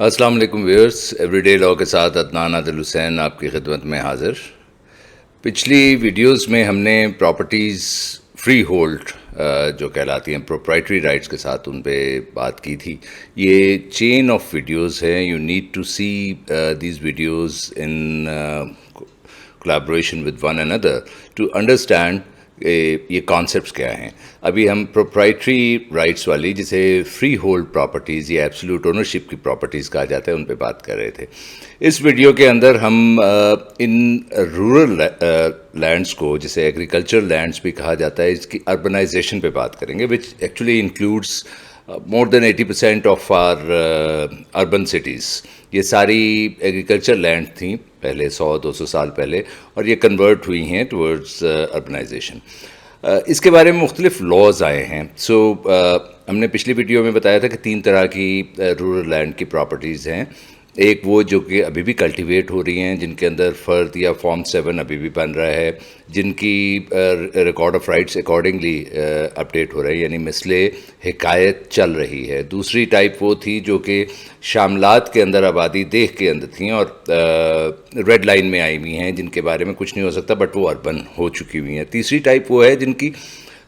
السلام علیکم viewers, every day law کے ساتھ عدنان عادل حسین آپ کی خدمت میں حاضر۔ پچھلی ویڈیوز میں ہم نے پراپرٹیز فری ہولڈ جو کہلاتی ہیں پروپرائٹری رائٹس کے ساتھ ان پہ بات کی تھی۔ یہ چین آف ویڈیوز ہیں، you need to see these videos in collaboration with one another to understand یہ کانسیپٹس کیا ہیں۔ ابھی ہم پروپرائٹری رائٹس والی جسے فری ہولڈ پراپرٹیز یا ایبسولوٹ اونرشپ کی پراپرٹیز کہا جاتا ہے ان پہ بات کر رہے تھے۔ اس ویڈیو کے اندر ہم ان رورل لینڈس کو جسے ایگریکلچر لینڈس بھی کہا جاتا ہے، اس کی اربنائزیشن پہ بات کریں گے، which actually includes more than 80% of our urban cities۔ یہ ساری ایگریکلچر لینڈ تھیں پہلے 100-200 سال پہلے، اور یہ کنورٹ ہوئی ہیں ٹورڈز اربنائزیشن۔ اس کے بارے میں مختلف لاز آئے ہیں۔ ہم نے پچھلی ویڈیو میں بتایا تھا کہ 3 طرح کی رورل لینڈ کی پراپرٹیز ہیں۔ ایک وہ جو کہ ابھی بھی کلٹیویٹ ہو رہی ہیں، جن کے اندر فرد یا فارم 7 ابھی بھی بن رہا ہے، جن کی record of rights accordingly update ہو رہا ہے، یعنی مثل حکایت چل رہی ہے۔ دوسری ٹائپ وہ تھی جو کہ شاملات کے اندر آبادی دیکھ کے اندر تھیں اور ریڈ لائن میں آئی ہوئی ہیں، جن کے بارے میں کچھ نہیں ہو سکتا بٹ وہ اربن ہو چکی ہوئی ہیں۔ تیسری ٹائپ وہ ہے جن کی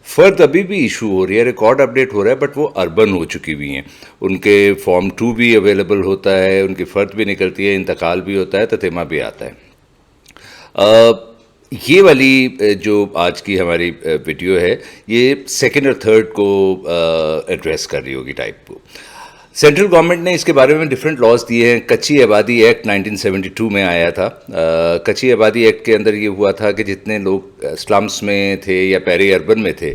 فرد ابھی بھی ایشو ہو رہی ہے، ریکارڈ اپڈیٹ ہو رہا ہے بٹ وہ اربن ہو چکی ہوئی ہیں، ان کے فارم 2 بھی اویلیبل ہوتا ہے، ان کی فرد بھی نکلتی ہے، انتقال بھی ہوتا ہے، تتمہ بھی آتا ہے۔ یہ والی جو آج کی ہماری ویڈیو ہے یہ سیکنڈ اور تھرڈ کو ایڈریس کر رہی ہوگی ٹائپ کو۔ سینٹرل گورنمنٹ نے اس کے بارے میں ڈفرینٹ لاز دیے ہیں۔ کچی آبادی ایکٹ 1972 میں آیا تھا۔ کچی آبادی ایکٹ کے اندر یہ ہوا تھا کہ جتنے لوگ سلمس میں تھے یا پیری اربن میں تھے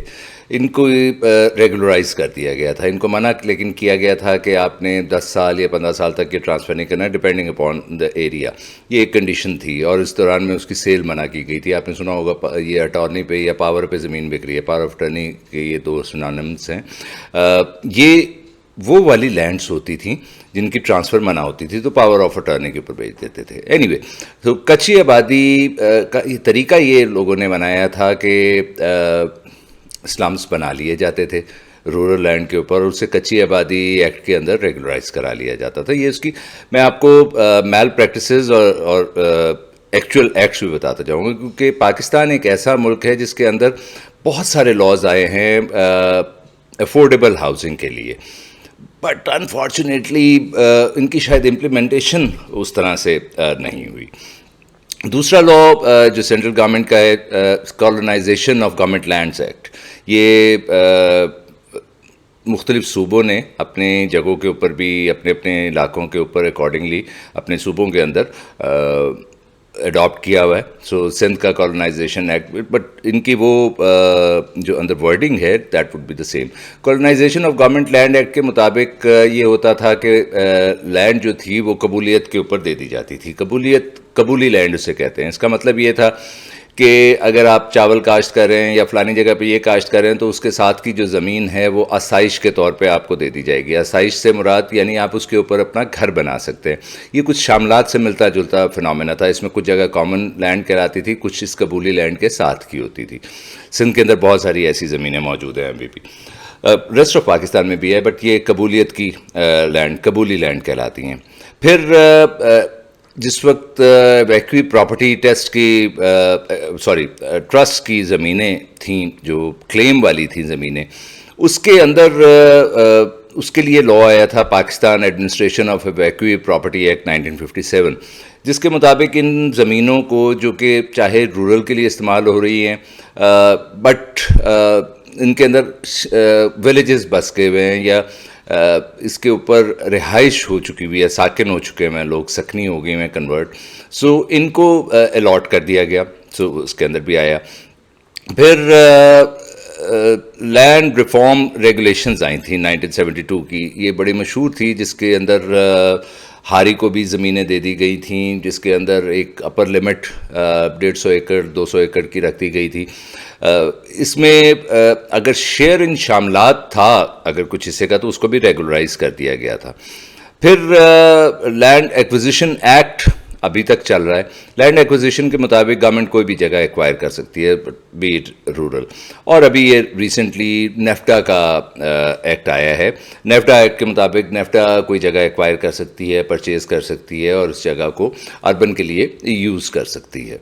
ان کو ریگولرائز کر دیا گیا تھا۔ ان کو منع لیکن کیا گیا تھا کہ آپ نے 10 سال یا 15 سال تک یہ ٹرانسفر نہیں کرنا، ڈپینڈنگ اپان دا ایریا۔ یہ ایک کنڈیشن تھی، اور اس دوران میں اس کی سیل منع کی گئی تھی۔ آپ نے سنا ہوگا یہ اٹارنی پہ یا پاور پہ زمین بک رہی ہے، پاور آف اٹارنی کے یہ 2 سنونمز ہیں۔ یہ وہ والی لینڈس ہوتی تھیں جن کی ٹرانسفر منع ہوتی تھی تو پاور آف اٹارنی کے اوپر بھیج دیتے تھے۔ اینی وے، تو کچی آبادی کا طریقہ یہ لوگوں نے بنایا تھا کہ سلمس بنا لیے جاتے تھے رورل لینڈ کے اوپر، اور اسے کچی آبادی ایکٹ کے اندر ریگولرائز کرا لیا جاتا تھا۔ یہ اس کی میں آپ کو میل پریکٹسز اور ایکچوئل ایکٹس بھی بتاتا جاؤں گا، کیونکہ پاکستان ایک ایسا ملک ہے جس کے اندر بہت سارے لاز آئے ہیں افورڈیبل ہاؤسنگ کے لیے، بٹ انفارچونیٹلی ان کی شاید امپلیمنٹیشن اس طرح سے نہیں ہوئی۔ دوسرا لا جو سینٹرل گورنمنٹ کا ہے، colonization of government lands act, یہ مختلف صوبوں نے اپنے جگہوں کے اوپر بھی اپنے اپنے علاقوں کے اوپر اکارڈنگلی اپنے صوبوں کے اندر اڈاپٹ کیا ہوا ہے۔ سو سندھ کا کالونائزیشن ایکٹ، بٹ ان کی وہ جو اندر ورڈنگ ہے that would be the same. Colonization of government land act کے مطابق یہ ہوتا تھا کہ لینڈ جو تھی وہ قبولیت کے اوپر دے دی جاتی تھی۔ قبولی لینڈ اسے کہتے ہیں۔ اس کا مطلب یہ تھا کہ اگر آپ چاول کاشت کر رہے ہیں یا فلانی جگہ پہ یہ کاشت کر رہے ہیں تو اس کے ساتھ کی جو زمین ہے وہ آسائش کے طور پہ آپ کو دے دی جائے گی۔ آسائش سے مراد یعنی آپ اس کے اوپر اپنا گھر بنا سکتے ہیں۔ یہ کچھ شاملات سے ملتا جلتا فنومینا تھا۔ اس میں کچھ جگہ کامن لینڈ کہلاتی تھی، کچھ اس قبولی لینڈ کے ساتھ کی ہوتی تھی۔ سندھ کے اندر بہت ساری ایسی زمینیں موجود ہیں ابھی بھی، ریسٹ آف پاکستان میں بھی ہے، بٹ یہ قبولیت کی لینڈ، قبولی لینڈ کہلاتی ہیں۔ پھر جس وقت ویکوی پراپرٹی ٹرسٹ کی زمینیں تھیں جو کلیم والی تھیں زمینیں، اس کے اندر اس کے لیے لا آیا تھا Pakistan administration of evacuee property act 1957، جس کے مطابق ان زمینوں کو جو کہ چاہے رورل کے لیے استعمال ہو رہی ہیں بٹ ان کے اندر ولیجز بس کے ہوئے ہیں یا اس کے اوپر رہائش ہو چکی ہوئی ہے، ساکن ہو چکے ہیں لوگ، سکنی ہو گئی ہیں کنورٹ، سو ان کو الاٹ کر دیا گیا۔ سو اس کے اندر بھی آیا۔ پھر لینڈ ریفارم ریگولیشنز آئی تھیں 1972 کی، یہ بڑی مشہور تھی، جس کے اندر ہاری کو بھی زمینیں دے دی گئی تھیں، جس کے اندر ایک اپر لمٹ 150 ایکڑ 200 ایکڑ کی رکھ دی گئی تھی۔ اس میں اگر شیئر ان شاملات تھا اگر کچھ حصے کا تو اس کو بھی ریگولرائز کر دیا گیا تھا۔ پھر لینڈ ایکوزیشن ایکٹ ابھی تک چل رہا ہے. لینڈ ایکوزیشن کے مطابق گورنمنٹ کوئی بھی جگہ ایکوائر کر سکتی ہے, بی اٹ رورل. اور ابھی یہ ریسنٹلی نیفٹا کا ایکٹ آیا ہے. نیفٹا ایکٹ کے مطابق نیفٹا کوئی جگہ ایکوائر کر سکتی ہے, پرچیز کر سکتی ہے اور اس جگہ کو اربن کے لیے یوز کر سکتی ہے.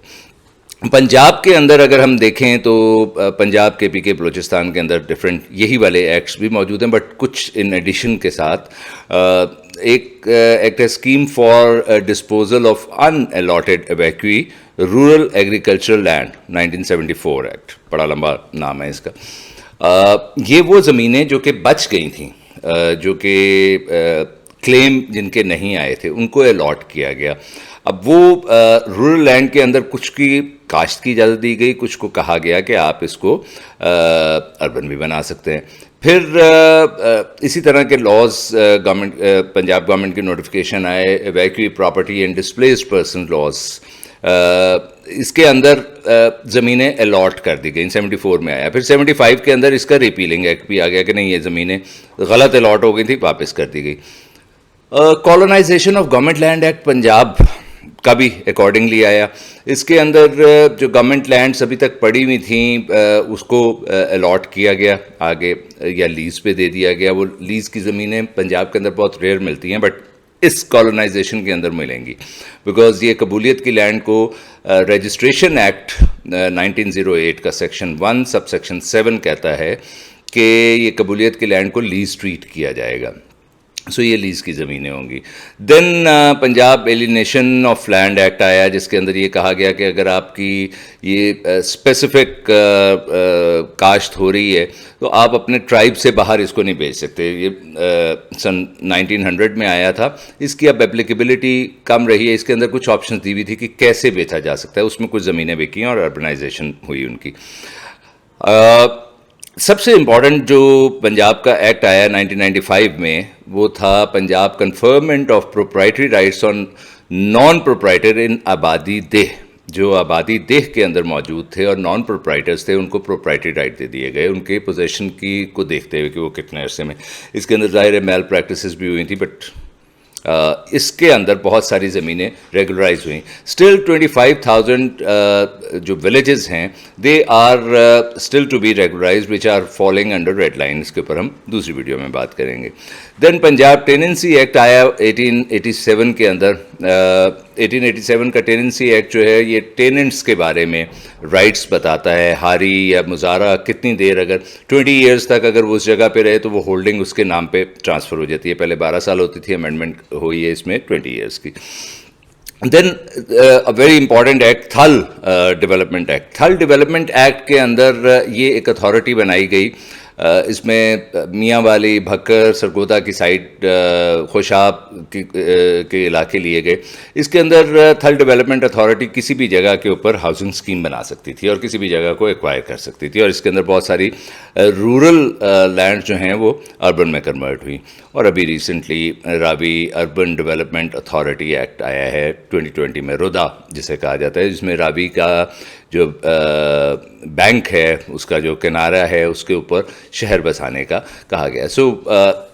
پنجاب کے اندر اگر ہم دیکھیں تو پنجاب کے پی کے بلوچستان کے اندر ڈفرینٹ یہی والے ایکٹس بھی موجود ہیں, بٹ کچھ ان ایڈیشن کے ساتھ. ایک ایکٹ ہے scheme for disposal of unallotted evacuee rural agricultural land 1974 act, بڑا لمبا نام ہے اس کا. یہ وہ زمینیں جو کہ بچ گئی تھیں, جو کہ کلیم جن کے نہیں آئے تھے, ان کو الاٹ کیا گیا. اب وہ رورل لینڈ کے اندر کچھ کی کاشت کی اجازت دی گئی, کچھ کو کہا گیا کہ آپ اس کو اربن بھی بنا سکتے ہیں. پھر اسی طرح کے لاز گورنمنٹ پنجاب گورنمنٹ کی نوٹیفیکیشن آئے, evacuee property and displaced person laws. اس کے اندر زمینیں الاٹ کر دی گئیں, 74 میں آیا. پھر 75 کے اندر اس کا ریپیلنگ ایکٹ بھی آ گیا کہ نہیں, یہ زمینیں غلط الاٹ ہو گئی تھی, واپس کر دی گئی. Colonization of government land act Punjab کا بھی اکارڈنگلی آیا. اس کے اندر جو گورنمنٹ لینڈس ابھی تک پڑی ہوئی تھیں اس کو الاٹ کیا گیا آگے, یا لیز پہ دے دیا گیا. وہ لیز کی زمینیں پنجاب کے اندر بہت ریئر ملتی ہیں, بٹ اس کالونائزیشن کے اندر ملیں گی, بیکاز یہ قبولیت کی لینڈ کو رجسٹریشن ایکٹ 1908 کا سیکشن 1 سب سیکشن 7 کہتا ہے کہ یہ قبولیت کی لینڈ کو لیز ٹریٹ کیا جائے گا. سو یہ لیز کی زمینیں ہوں گی. Then Punjab alienation of land act آیا, جس کے اندر یہ کہا گیا کہ اگر آپ کی یہ اسپیسیفک کاشت ہو رہی ہے تو آپ اپنے ٹرائب سے باہر اس کو نہیں بیچ سکتے. یہ سن 1900 میں آیا تھا. اس کی اب اپلیکیبلٹی کم رہی ہے. اس کے اندر کچھ آپشنز دی ہوئی تھی کہ کیسے بیچا جا سکتا ہے, اس میں کچھ زمینیں بکی ہیں اور اربنائزیشن ہوئی ان کی. سب سے امپورٹنٹ جو پنجاب کا ایکٹ آیا 1995 میں, وہ تھا Punjab conferment of proprietary rights on non proprietor in abadi deh. جو آبادی دہ کے اندر موجود تھے اور نان پروپرائٹرز تھے, ان کو پروپرائٹری رائٹ دے دیے گئے, ان کے پوزیشن کی کو دیکھتے ہوئے کہ وہ کتنے عرصے میں. اس کے اندر ظاہر میل پریکٹسز بھی ہوئی تھیں, بٹ اس کے اندر بہت ساری زمینیں ریگولرائز ہوئیں. اسٹل 25,000 جو ولیجز ہیں, they are still to be regularize which are falling under red line. اس کے اوپر ہم دوسری ویڈیو میں بات کریں گے. دین پنجاب ٹیننسی ایکٹ آیا 1887 کے اندر. 1887 کا ٹیننسی ایکٹ جو ہے یہ ٹیننٹس کے بارے میں رائٹس بتاتا ہے. ہاری یا مزارع کتنی دیر, اگر 20 ایئرس تک اگر وہ اس جگہ پہ رہے تو وہ ہولڈنگ اس کے نام پہ ٹرانسفر ہو جاتی ہے. پہلے 12 سال ہوتی تھی, امینڈمنٹ ہوئی ہے اس میں 20 ایئرس کی. دین ویری امپورٹنٹ ایکٹ تھل ڈیولپمنٹ ایکٹ. تھل ڈیولپمنٹ ایکٹ کے اندر یہ ایک اتھارٹی بنائی گئی. اس میں میاں والی, بھکر, سرگودا کی سائٹ, خوشاب کے علاقے لیے گئے. اس کے اندر تھل ڈیولپمنٹ اتھارٹی کسی بھی جگہ کے اوپر ہاؤسنگ اسکیم بنا سکتی تھی اور کسی بھی جگہ کو ایکوائر کر سکتی تھی, اور اس کے اندر بہت ساری رورل لینڈ جو ہیں وہ اربن میں کنورٹ ہوئی. اور ابھی ریسنٹلی راوی اربن ڈیولپمنٹ اتھارٹی ایکٹ آیا ہے 2020 میں, رودا جسے کہا جاتا ہے, جس میں راوی کا جو بینک ہے, اس کا جو کنارہ ہے, اس کے اوپر شہر بسانے کا کہا گیا. سو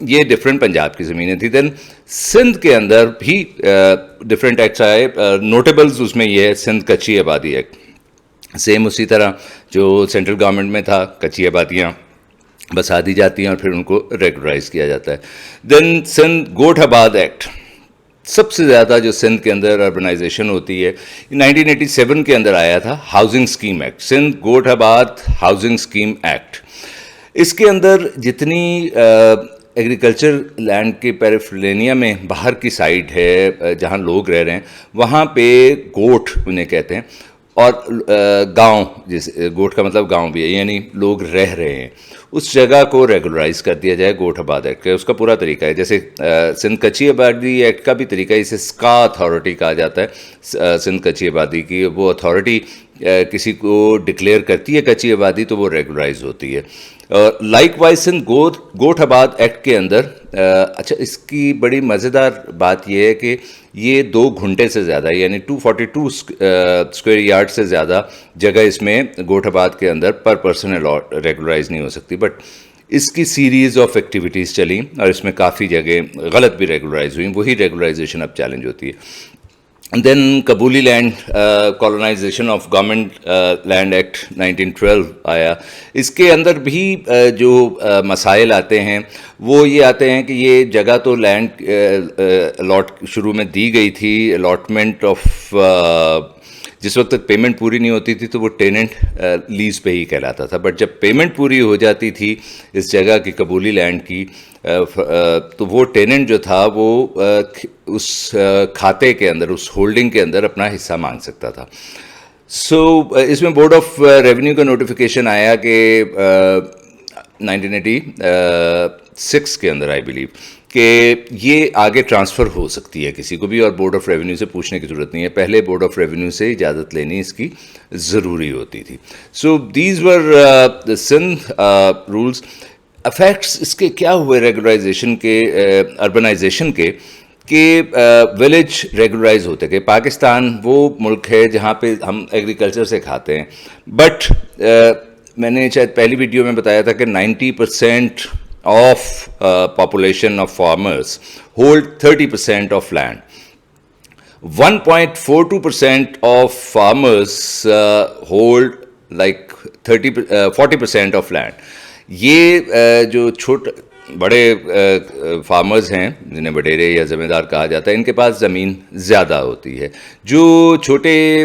یہ ڈفرینٹ پنجاب کی زمینیں تھیں. دین سندھ کے اندر بھی ڈفرینٹ ایکٹس آئے. نوٹیبلز اس میں یہ ہے سندھ کچی آبادی ایکٹ. سیم اسی طرح جو سینٹرل گورنمنٹ میں تھا, کچی آبادیاں بسا دی جاتی ہیں اور پھر ان کو ریگولرائز کیا جاتا ہے. دین سندھ گوٹھ آباد ایکٹ. سب سے زیادہ جو سندھ کے اندر اربنائزیشن ہوتی ہے 1987 کے اندر آیا تھا ہاؤسنگ اسکیم ایکٹ, سندھ گوٹھ آباد ہاؤسنگ اسکیم ایکٹ. اس کے اندر جتنی ایگریکلچر لینڈ کے پیریفرینیا میں باہر کی سائڈ ہے جہاں لوگ رہ رہے ہیں, وہاں پہ گوٹھ انہیں کہتے ہیں, اور گاؤں, جیسے گوٹھ کا مطلب گاؤں بھی ہے, یعنی لوگ رہ رہے ہیں, اس جگہ کو ریگولرائز کر دیا جائے گوٹھ آباد ایکٹ کا. اس کا پورا طریقہ ہے, جیسے سندھ کچی آبادی ایکٹ کا بھی طریقہ ہے, اسے اسکا اتھارٹی کہا جاتا ہے. سندھ کچی آبادی کی وہ اتھارٹی کسی کو ڈکلیئر کرتی ہے کچی آبادی تو وہ ریگولرائز ہوتی ہے. لائک وائز سندھ گوٹھ آباد ایکٹ کے اندر اچھا, اس کی بڑی مزیدار بات یہ ہے کہ یہ 2 گھنٹے سے زیادہ, یعنی 242 اسکوائر یارڈ سے زیادہ جگہ اس میں گوٹھ آباد کے اندر پر پرسن ریگولرائز نہیں ہو سکتی. بٹ اس کی سیریز آف ایکٹیویٹیز چلیں اور اس میں کافی جگہ غلط بھی ریگولرائز ہوئیں. وہی ریگولرائزیشن اب چیلنج ہوتی ہے. دین قبولی land colonization of government land act 1912 آیا. اس کے اندر بھی جو مسائل آتے ہیں وہ یہ آتے ہیں کہ یہ جگہ تو لینڈ شروع میں دی گئی تھی, الاٹمنٹ آف جس وقت تک پیمنٹ پوری نہیں ہوتی تھی تو وہ ٹیننٹ لیز پہ ہی کہلاتا تھا, بٹ جب پیمنٹ پوری ہو جاتی تھی اس جگہ کی قبولی لینڈ کی تو وہ ٹیننٹ جو تھا وہ اس کھاتے کے اندر, اس ہولڈنگ کے اندر اپنا حصہ مانگ سکتا تھا. سو اس میں بورڈ آف ریونیو کا نوٹیفیکیشن آیا کہ 1986 کے اندر آئی بلیو کہ یہ آگے ٹرانسفر ہو سکتی ہے کسی کو بھی, اور بورڈ آف ریونیو سے پوچھنے کی ضرورت نہیں ہے, پہلے بورڈ آف ریونیو سے اجازت لینی اس کی ضروری ہوتی تھی. So these were Sindh rules. Effects اس کے کیا ہوئے ریگولرائزیشن کے, اربنائزیشن کے, کہ ولیج ریگولرائز ہوتے گئے. پاکستان وہ ملک ہے جہاں پہ ہم ایگریکلچر سے کھاتے ہیں, بٹ میں نے شاید پہلی ویڈیو میں بتایا تھا کہ 90% of population of farmers hold 30% of land. 1.42% of farmers hold like 40% of land. یہ جو بڑے فارمرز ہیں جنہیں وڈیرے یا زمیندار کہا جاتا ہے, ان کے پاس زمین زیادہ ہوتی ہے. جو چھوٹے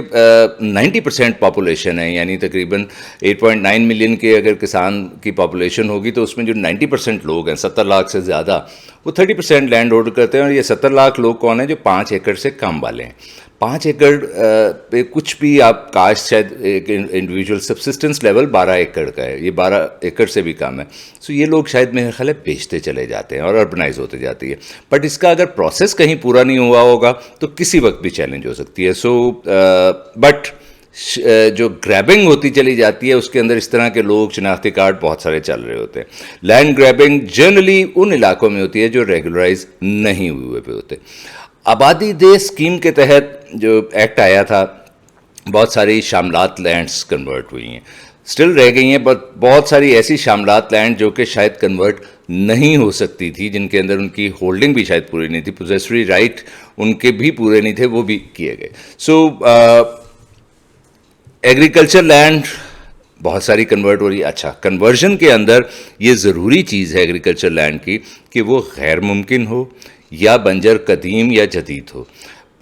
90% پاپولیشن ہے, یعنی تقریباً 8.9 ملین کے اگر کسان کی پاپولیشن ہوگی تو اس میں جو 90% لوگ ہیں, 70 لاکھ سے زیادہ, وہ 30% لینڈ ہولڈ کرتے ہیں. اور یہ 70 لاکھ لوگ کون ہیں؟ جو 5 ایکڑ سے کم والے ہیں. 5 ایکڑ پہ کچھ بھی آپ کاشت, شاید ایک انڈیویجول سبسسٹنس لیول 12 ایکڑ کا ہے, یہ 12 ایکڑ سے بھی کم ہے. سو یہ لوگ شاید میرے خیال ہے بیچتے چلے جاتے ہیں اور اربنائز ہوتے جاتی ہے. بٹ اس کا اگر پروسیس کہیں پورا نہیں ہوا ہوگا تو کسی وقت بھی چیلنج ہو سکتی ہے. سو بٹ جو گریبنگ ہوتی چلی جاتی ہے اس کے اندر اس طرح کے لوگ, شناختی کارڈ بہت سارے چل رہے ہوتے ہیں. لینڈ گریبنگ جنرلی ان علاقوں میں ہوتی ہے جو ریگولرائز نہیں ہوئے پہ ہوتے. آبادی دہ اسکیم کے تحت جو ایکٹ آیا تھا, بہت ساری شاملات لینڈز کنورٹ ہوئی ہیں, اسٹل رہ گئی ہیں, بٹ بہت ساری ایسی شاملات لینڈ جو کہ شاید کنورٹ نہیں ہو سکتی تھی, جن کے اندر ان کی ہولڈنگ بھی شاید پوری نہیں تھی, پوزیسری رائٹ ان کے بھی پورے نہیں تھے, وہ بھی کیے گئے. سو ایگریکلچر لینڈ بہت ساری کنورٹ ہو رہی ہے. اچھا, کنورژن کے اندر یہ ضروری چیز ہے ایگریکلچر لینڈ کی کہ وہ غیر ممکن ہو یا بنجر قدیم یا جدید ہو.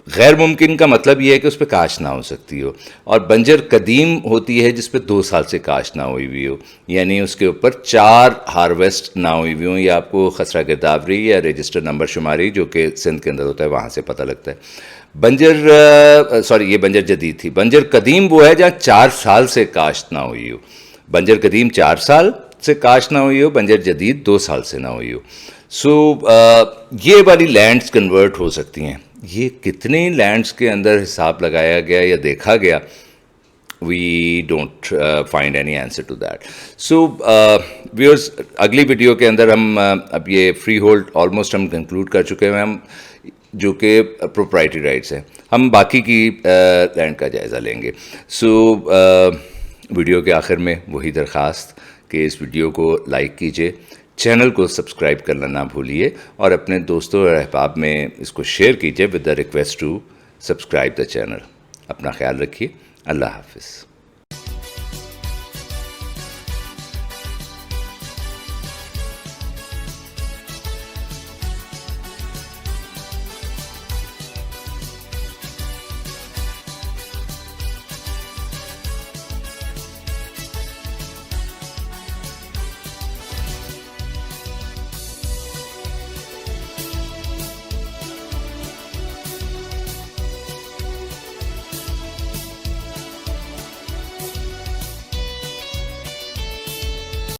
غیر ممکن کا مطلب یہ ہے کہ اس پہ کاشت نہ ہو سکتی ہو, اور بنجر قدیم ہوتی ہے جس پہ 2 سال سے کاشت نہ ہوئی ہوئی ہو, یعنی اس کے اوپر 4 ہارویسٹ نہ ہوئی ہوئی ہوں. یہ آپ کو خسرہ گرداوری یا رجسٹر نمبر شماری جو کہ سندھ کے اندر ہوتا ہے وہاں سے پتہ لگتا ہے. یہ بنجر جدید تھی. بنجر قدیم وہ ہے جہاں 4 سال سے کاشت نہ ہوئی ہو. بنجر قدیم 4 سال سے کاشت نہ ہوئی ہو, بنجر جدید 2 سال سے نہ ہوئی ہو. سو یہ والی لینڈز کنورٹ ہو سکتی ہیں. یہ کتنے لینڈز کے اندر حساب لگایا گیا یا دیکھا گیا, we don't find any answer to that. So viewers, اگلی ویڈیو کے اندر ہم اب یہ فری ہولڈ آلموسٹ ہم کنکلوڈ کر چکے ہیں, ہم جو کہ پروپرائٹری رائٹس ہیں, ہم باقی کی لینڈ کا جائزہ لیں گے. سو ویڈیو کے آخر میں وہی درخواست کہ اس ویڈیو کو لائک کیجیے, چینل کو سبسکرائب کرنا نہ بھولیے, اور اپنے دوستوں اور احباب میں اس کو شیئر کیجیے with the request to subscribe the channel. اپنا خیال رکھیے. اللہ حافظ.